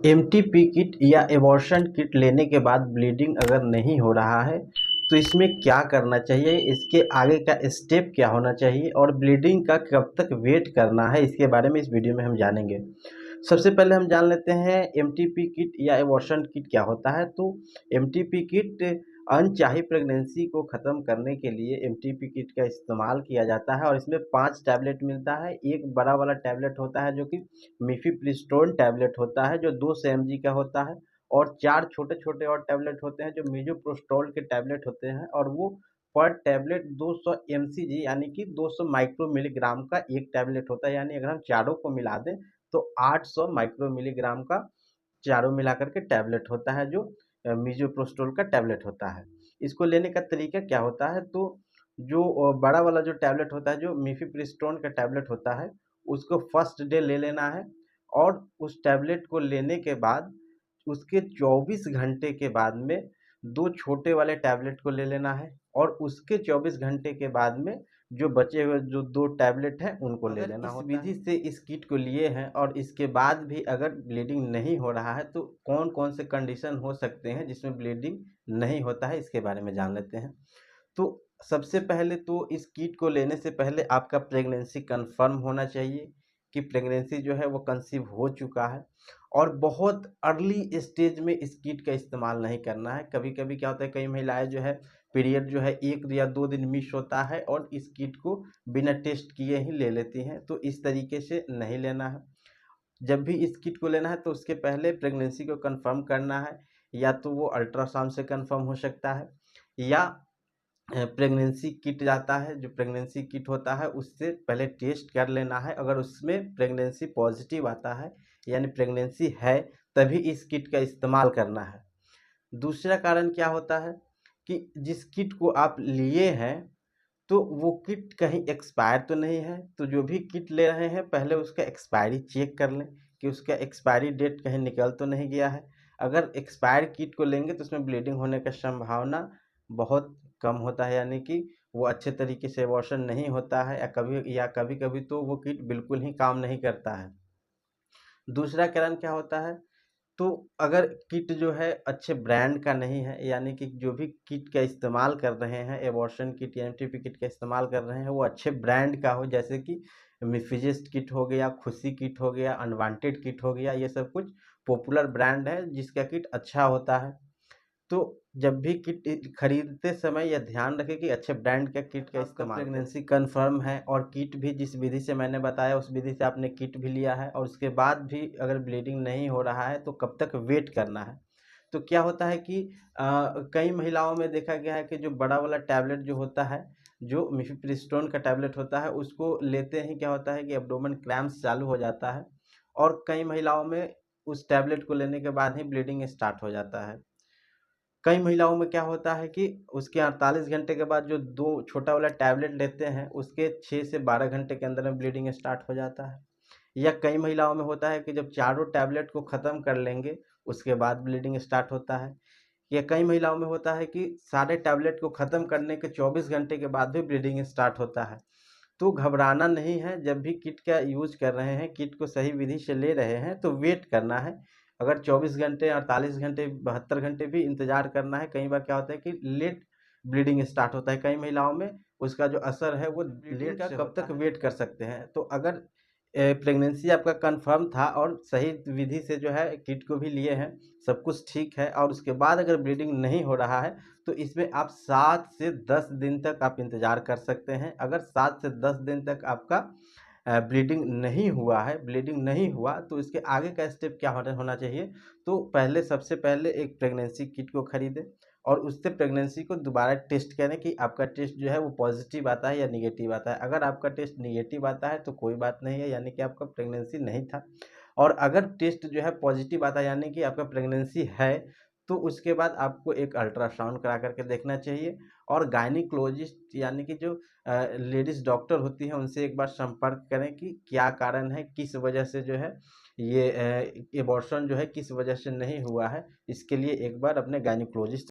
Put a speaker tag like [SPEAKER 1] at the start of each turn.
[SPEAKER 1] MTP kit या abortion kit लेने के बाद ब्लीडिंग अगर नहीं हो रहा है तो इसमें क्या करना चाहिए, इसके आगे का स्टेप क्या होना चाहिए और ब्लीडिंग का कब तक वेट करना है, इसके बारे में इस वीडियो में हम जानेंगे। सबसे पहले हम जान लेते हैं एमटीपी किट या एबॉर्शन किट क्या होता है। तो एमटीपी किट अनचाही प्रेगनेंसी को ख़त्म करने के लिए एमटीपी किट का इस्तेमाल किया जाता है और इसमें 5 टैबलेट मिलता है। एक बड़ा वाला टैबलेट होता है जो कि मिफिप्रिस्टोन टैबलेट होता है जो 200 mg का होता है, और 4 छोटे-छोटे और टैबलेट होते हैं जो मिसोप्रोस्टोल के टैबलेट होते हैं, और वो पर टैबलेट 200 mcg यानी कि 200 माइक्रो मिलीग्राम का एक टैबलेट होता है। यानी अगर हम चारों को मिला दें तो 800 माइक्रो मिलीग्राम का चारों मिलाकर के टैबलेट होता है जो मिसोप्रोस्टोल का टैबलेट होता है। इसको लेने का तरीका क्या होता है, तो जो बड़ा वाला जो टैबलेट होता है जो मिफिप्रिस्टोन का टैबलेट होता है उसको फर्स्ट डे ले लेना है, और उस टैबलेट को लेने के बाद उसके 24 घंटे के बाद में 2 छोटे वाले टैबलेट को ले लेना है, और उसके 24 घंटे के बाद में जो बचे हुए जो 2 टैबलेट हैं उनको ले लेना होता है। इस विधि से इस किट को लिए हैं और इसके बाद भी अगर ब्लीडिंग नहीं हो रहा है तो कौन-कौन से कंडीशन हो सकते हैं जिसमें ब्लीडिंग नहीं होता है, इसके बारे में जान लेते हैं। तो सबसे पहले तो इस किट को लेने से पहले आपका प्रेगनेंसी कंफर्म होना चाहिए कि प्रेगनेंसी जो है वो कंसीव हो चुका है, और बहुत अर्ली स्टेज में इस किट का इस्तेमाल नहीं करना है। कभी-कभी क्या होता है, कई महिलाएं जो है पीरियड जो है 1 या 2 दिन मिस होता है और इस किट को बिना टेस्ट किए ही ले लेती हैं, तो इस तरीके से नहीं लेना है। जब भी इस किट को लेना है तो उसके पहले प्रेगनेंसी को कंफर्म करना है, या तो वो अल्ट्रासाउंड से कंफर्म हो सकता है, या प्रेगनेंसी किट जाता है, जो प्रेगनेंसी किट होता है उससे पहले टेस्ट कर लेना है। अगर उसमें प्रेगनेंसी पॉजिटिव आता है यानी प्रेगनेंसी है, तभी इस किट का इस्तेमाल करना है। दूसरा कारण क्या होता है कि जिस किट को आप लिए हैं तो वो किट कहीं एक्सपायर तो नहीं है, तो जो भी किट ले रहे हैं पहले उसका एक्सपायरी चेक कर लें कि उसका एक्सपायरी डेट कहीं निकल तो नहीं गया है। अगर एक्सपायर किट को लेंगे तो उसमें ब्लीडिंग होने का संभावना बहुत कम होता है, यानी कि वो अच्छे तरीके से अबॉर्शन नहीं होता है, या कभी-कभी तो वो किट बिल्कुल ही काम नहीं करता है। दूसरा कारण क्या होता है, तो अगर किट जो है अच्छे ब्रांड का नहीं है, यानी कि जो भी किट का इस्तेमाल कर रहे हैं, एबॉर्शन किट या एमटीपी किट का इस्तेमाल कर रहे हैं, वो अच्छे ब्रांड का हो, जैसे कि मिफिजिस्ट किट हो गया, खुशी किट हो गया, अनवांटेड किट हो गया, ये सब कुछ पॉपुलर ब्रांड है जिसका किट अच्छा होता है। तो जब भी किट खरीदते समय यह ध्यान रखें कि अच्छे ब्रांड का किट का इस्तेमाल करें। प्रेगनेंसी कंफर्म है और किट भी जिस विधि से मैंने बताया उस विधि से आपने किट भी लिया है, और उसके बाद भी अगर ब्लीडिंग नहीं हो रहा है तो कब तक वेट करना है। तो क्या होता है कि कई महिलाओं में देखा गया है कि जो बड़ा वाला टैबलेट जो होता है, जो मिफिप्रिस्टोन का टैबलेट होता है, उसको लेते ही क्या होता है कि एब्डोमेन क्रैम्प्स चालू हो जाता है, और कई महिलाओं में उस टैबलेट को लेने के बाद ही ब्लीडिंग स्टार्ट हो जाता है। कई महिलाओं में क्या होता है कि उसके 48 घंटे के बाद जो 2 छोटा वाला टैबलेट लेते हैं, उसके 6 से 12 घंटे के अंदर में ब्लीडिंग स्टार्ट हो जाता है। या कई महिलाओं में होता है कि जब चारों टैबलेट को ख़त्म कर लेंगे, उसके बाद ब्लीडिंग स्टार्ट होता है। या कई महिलाओं में होता है कि सारे टैबलेट को ख़त्म करने के 24 घंटे के बाद भी ब्लीडिंग स्टार्ट होता है। तो घबराना नहीं है, जब भी किट का यूज़ कर रहे हैं, किट को सही विधि से ले रहे हैं तो वेट करना है। अगर 24 घंटे, 48 घंटे, 72 घंटे भी इंतज़ार करना है। कई बार क्या होता है कि लेट ब्लीडिंग स्टार्ट होता है, कई महिलाओं में उसका जो असर है वो लेट का कब तक वेट कर सकते हैं। तो अगर प्रेगनेंसी आपका कंफर्म था और सही विधि से जो है किट को भी लिए हैं, सब कुछ ठीक है, और उसके बाद अगर ब्लीडिंग नहीं हो रहा है तो इसमें आप 7 से 10 दिन तक आप इंतज़ार कर सकते हैं। अगर 7 से 10 दिन तक आपका ब्लीडिंग नहीं हुआ तो इसके आगे का स्टेप क्या होना चाहिए, तो पहले सबसे पहले एक प्रेगनेंसी किट को खरीदें और उससे प्रेगनेंसी को दोबारा टेस्ट करें कि आपका टेस्ट जो है वो पॉजिटिव आता है या निगेटिव आता है। अगर आपका टेस्ट निगेटिव आता है तो कोई बात नहीं है, यानी कि आपका प्रेगनेंसी नहीं था। और अगर टेस्ट जो है पॉजिटिव आता है यानी कि आपका प्रेगनेंसी है, तो उसके बाद आपको एक अल्ट्रासाउंड करा करके देखना चाहिए, और गायनिकोलॉजिस्ट यानी कि जो लेडीज़ डॉक्टर होती हैं उनसे एक बार संपर्क करें कि क्या कारण है, किस वजह से जो है ये एबॉर्शन जो है किस वजह से नहीं हुआ है। इसके लिए एक बार अपने गायनिकोलॉजिस्ट